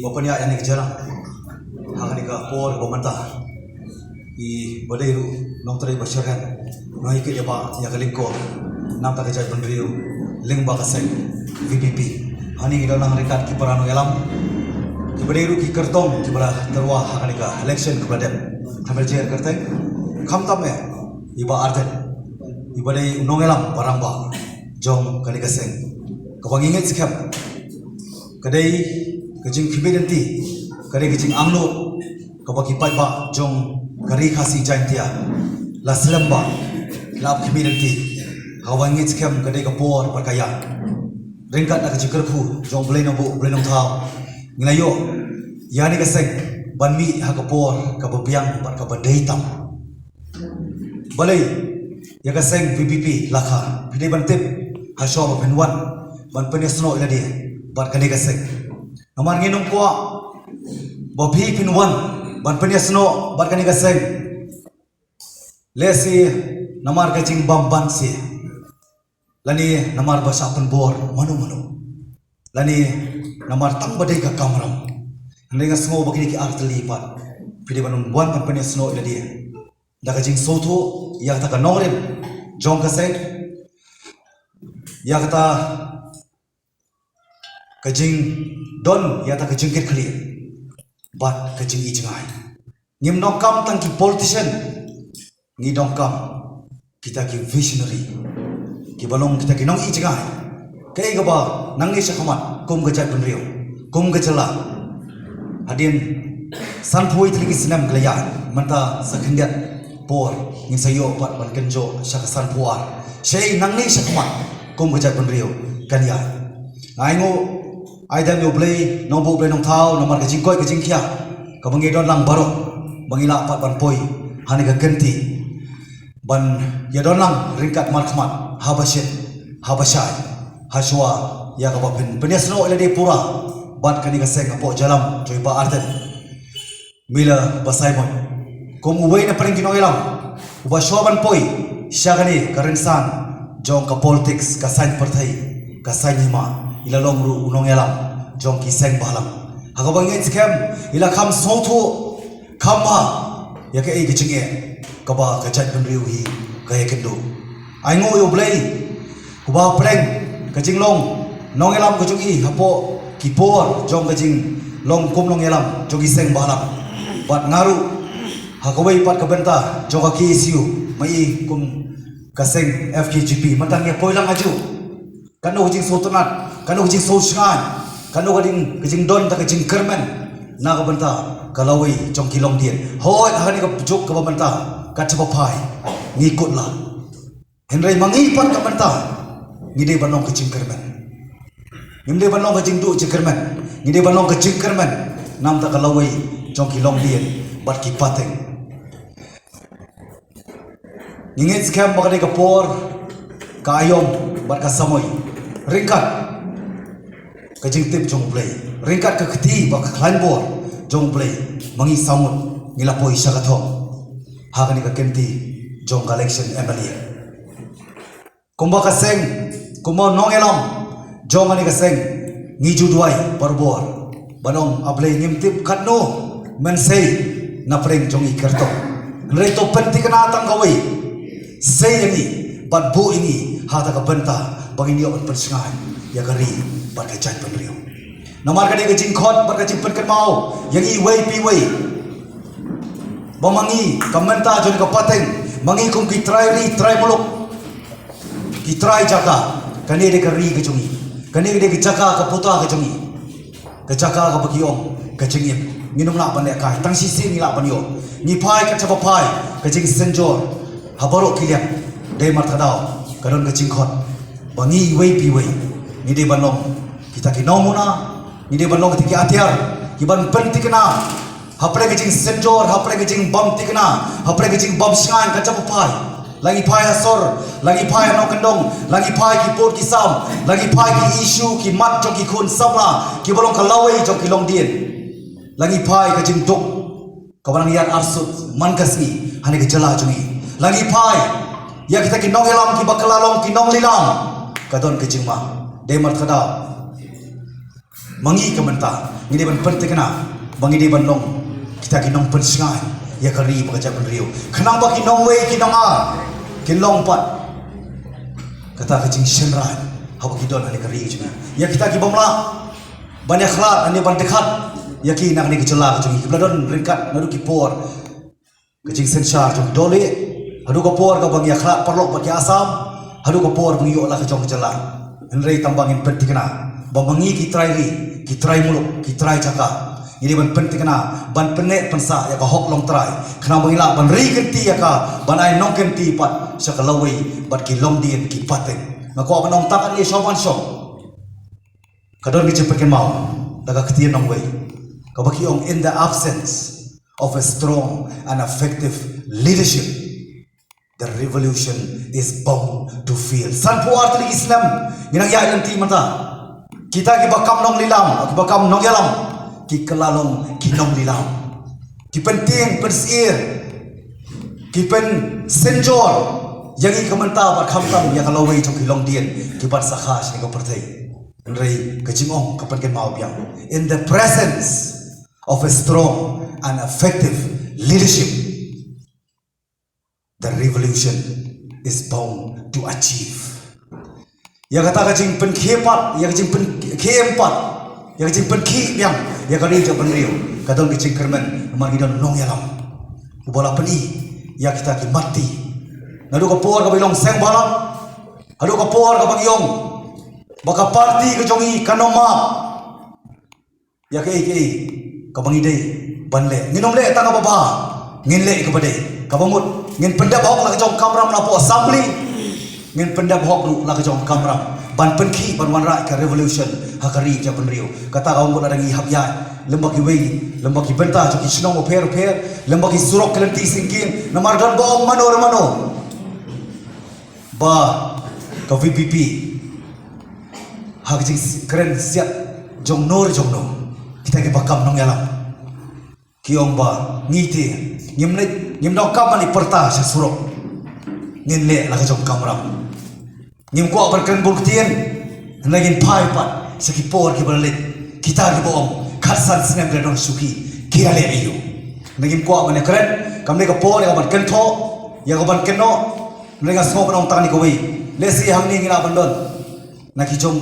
bapanya yang ni jarang hang ni ka por bomanta I badairu nong trai basyaran noi ke ba ya kalingko nam ta kajai bandriu lingba kasai VPP hani ngi dalang rekat ki parano elam ki badairu ki kertong ki bala terwa hang ni ka election ke badem thamel jer kertai kham tam me iba arten ibadai nong elam parang ba jong kali kaseng kabangingit sikap kadai kajing kibidenti kadai kajing amlo kabaki pai ba jong kari khasi jantia la selamba la kibidenti kabangingit sikap kadai kapor perkaya ringkat nak kajing kerku jong boleh nong thau ngelayo yani kaseng banmi ha kapor kababiang par kabadai tam balai ya kaseng VPP lakha pidai bantip hasho penwan ban penesno ila dia bat kani kaseng namar nginum ko bobi pinwan ban penesno bat kani kaseng lesi namar kacing bamban si lani namar basa penbor manu lani namar tang badai ka kamram ndenga smo bakini ki artli pat pidai banun ban penesno ila dia da kacing soto ya ta kanongrim jong kaseng ya kata kajing don ya tak kajing kit clear but kajing ijengai ngim nokam tang ki politician ngi nokam kita ki visionary ki balong kita ki nong ijengai kai ga ba nang ni sakhamat kum gajat benriu kum gajala adin san phui tli ki sinam glaya manta sakhendiat por ngi sayo pat ban kenjo sakasan puar sei nang ni sakhamat kum kejat penriu kan ya aingo aidan yo blay no bo blay nong thau nomar kajing koi kajing khia ka bangi don lang baro bangi la pat ban poi hani ka genti ban ya don lang ringkat mar khmat habashai haswa ya ka bapin penesno ila de pura bat kani ka seng apo jalam joi ba arten mila basaimon kum ubai na paring kinong ilam uba shoban poi syagani karensan jong ka politics ka sain partai ka sain hima ila longru unong elam jong ki seng balam hagabang ngitskem ila kham sotho khamha ya ka ei gichinge ka ba ka chat benriu hi ka yakendo aingo yo blai kuba preng ka jinglong nong elam ka jungi hapo ki por jong ka jing long kum long elam jong ki seng balam bat ngaru hakabai pat ka benta jong ka ki issue mai kum kaseng FKGP matang ya poilang aju kanu jing sotonat kanu jing sosngan kanu jing don ta jing kermen na ka banta kalawi jong kilong dien hoi hani ka juk ka banta ka chapapai ngikut la henry mangi pat ka banta ngide banong ka jing kermen ngide banong ka jing du jing kermen ngide banong ka jing kermen nam ta kalawi jong kilong dien bat ki pateng ingit scam bakal kapor kayom bat kasamoy ringkat kajing tip jong play ringkat ke keti bak klan bor jong play mangi samut ngilapoi syagathom hakani ka kenti jong election MLA kumba kaseng kumba nong elam jong ani kaseng ngiju duai barbor banong ablay ngimtip katno mensei na preng jong ikerto reto penti kana tang kawai say ini bat bu ini hata ka benta bagi dia persengahan ya kari bat kajat penriu namar kani kajing khot bat kajing pen mau yang i way pi way bamangi kamenta jon ka pateng mangi kum ki try muluk ki try jaka kani de kari ke jungi kani de ki jaka ka puta ke jungi ka jaka ka bagiom ka jingip minum la ban ka tang sisi ni la ban yo ni pai ka chapa pai ka jing senjor habaro kilian dai martadao kadon ke jingkhot bangi wei pi wei ni de banong kita ki nomuna ni de banong ki atiar ki ban pen tikna hapre ke jing senjor hapre ke jing bom tikna hapre ke jing bom shan ka chap pai lagi pai asor lagi pai no kendong lagi pai ki pot ki sam lagi pai ki issue ki mat jo ki khun sabla ki bolong kalawai jo ki long dien lagi pai ke jing tok ka banang yar arsut man kasni hani ke jala jungi lagi pai ya kita ki nong elam ki bakalalong ki nong lilam kadon ke jingma de marthada mangi kamenta ngini ban pentekna bangi de ban nong kita ki nong pensingai ya kari bakaja ban riu khnang ba ki nong wei ki nong a ki long pat kata kecing senrai haba ki don ani kari juga ya kita ki bomla banyak khlat ani ban dekat ya ki nak ni ki cela ki bladon ringkat nadu ki por kecing sensar jong dole hadu ko por ka bangi khlat perlok ba ki asam hadu ko por bangi ola ka jong cela enrei tambangin pentikna bamangi ki try muluk ki try caka ini ban pentikna ban penek pensa ya ka hok long try khna bangila ban ri genti ya ka ban ai nong genti pat sakalawei bat ki long dien ki paten mako ban nong takan ni shoban shop kadon ki cepeken mau daga ketien nong wei ka baki ong in the absence of a strong and effective leadership the revolution is bound to fail san puar tali Islam ginang ya ilang ti mata kita ki bakam nong lilam ki bakam nong yalam ki kelalong ki nong lilam ki penting persir ki pen senjor yang i kamenta ba khamtam ya kalau wei chong ki long dien ki bat sakhas ni ko pertai rei ka jingong ka pen ken mau biang in the presence of a strong and effective leadership the revolution is bound to achieve ya kata kacing pen kepat ya kacing pen keempat ya kacing pen ki yang ya kali je pen riu kata kacing kermen mar gidon nong yalam bola peni ya kita ki mati nadu ko por ka bilong seng balam adu ko por ka bangyong baka parti ka jongi kanoma ya ke ka bangi dei banle nginom le ta ka baba ngin le ka bade ka bamut ngin pendap hok la ka jong kamram la po assembly ngin pendap hok lu la ka jong kamram ban penki ban wan rai ka revolution hakari ja penriu kata kaum ko adangi habya lembak ki wei lembak ki benta jo ki snong pher lembak ki surok kelenti singkin namar dan bo mano ba ka VPP hak jing keren siap jong no kita ki bakam nong yalam ki ong ba ngiti nyim no kam ni perta sa surok ngin le la ka jong kamram ngim ko berken bulktien nagin pai pat sekipor ki berlet kita ki boom khasan sinem redon suki kira le ayu nagim ko mane keren kamne ka por ya ban kentho ya ko ban kenno nega smoke nong tani ko wi lesi hamni ngina bandon na ki jom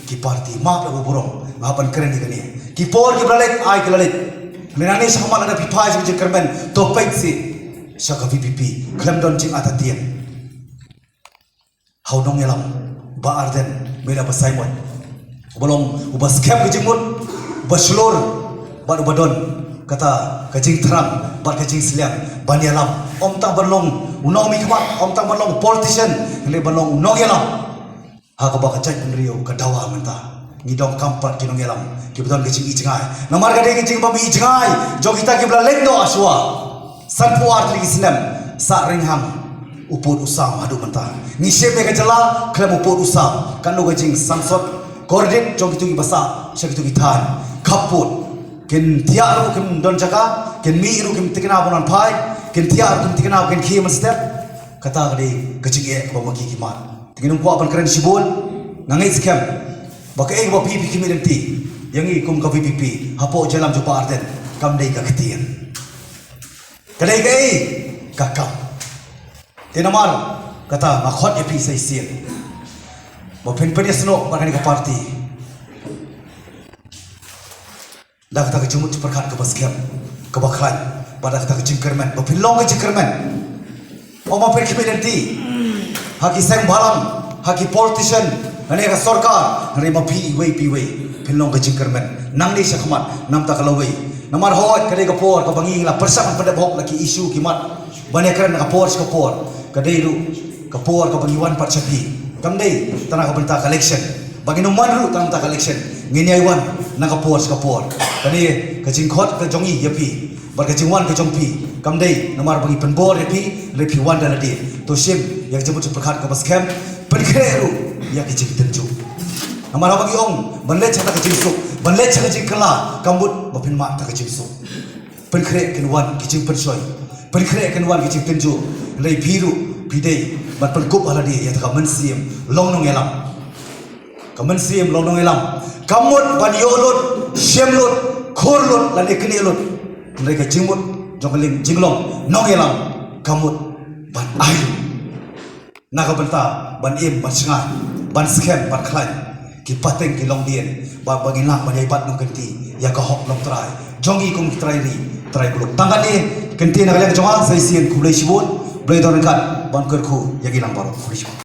ki parti ma pe burong ma ban keren ni kani ki por ki berlet ai ki berlet menani sama ada pipai je kermen topek si saka VPP klem don jing atatian hau nong yalam ba arden mera ba Simon bolong uba scam kejimut ba slor ba ubadon kata kajing terang ba kajing seliang ban yalam om tak berlong unong mi khamat om tak berlong politician le berlong nong yalam ha ka ba kajai penrio ka dawa menta ngidong kampat ki nong yalam ki beton kajing ijngai namar ka de kajing ba mi ijngai jo kita ki bla lendo aswa san puar li Islam sa ringhang upod usam hadu mentah ngisep ke jela klem upod usam kan no gajing sangsot koordinat jong itu basa syak itu gitan kaput ken tiaru ken don jaka ken miru ken tikna bonan pai ken tiaru ken tikna ken khi step kata gade gajing e ko maki kimat tinginum ko apan keren sibol nangai scam baka e ba pipi kimidenti yangi kum ka VPP hapo jalam jo parden kam dei ka ketian kadai kai kakam tenamar kata makhot epi sai sien ba pen sno bakani ka parti dak tak jumut perkhat ka baskem ka bakhan pada kata ka jingkermen ba pen long ka jingkermen o ma pen kimidenti haki sang balam haki politician ane ka sarkar ane ma pi wei pen long ka jingkermen nang ni sakhmat nam ta kalawei namar hoat kadai ka por ka bangi la persak pada bok laki isu kimat banyak keren ka por kadai ru kapor ka bagiwan pat sapi kamdei tanah ka benta collection bagi numan ru tanah ta collection ngini aiwan na kapor kani ka jingkhot ka jongi yapi bar ka jingwan ka jongpi kamdei namar bagi penbor yapi lepi wan dala di to sim yang jebut perkhat ka baskem penkreru ya ki jing tenju namar bagi ong banle chata ka jingsuk banle chata jingkala kambut bapin mat ta ka jingsuk penkre kenwan ki jing pensoi penkre kenwan ki jing tenju lei biru bidei bat penkup ala dia ya tak mensiam long nong yalam kamen sim lo nong elam kamut ban yolut syemlut khurlut lan iknilut mereka jimut jongling jinglong nong elam kamut ban ayu naga benta ban im ban singai ban scam ban khlai ki pateng ki long dien ba bagi nak ban ibat nong kenti ya ka hok long trai jongi kum trai buluk tangani kenti naga yang jonga sai sien kulai sibut blai don kan ban kerku yagi lang baru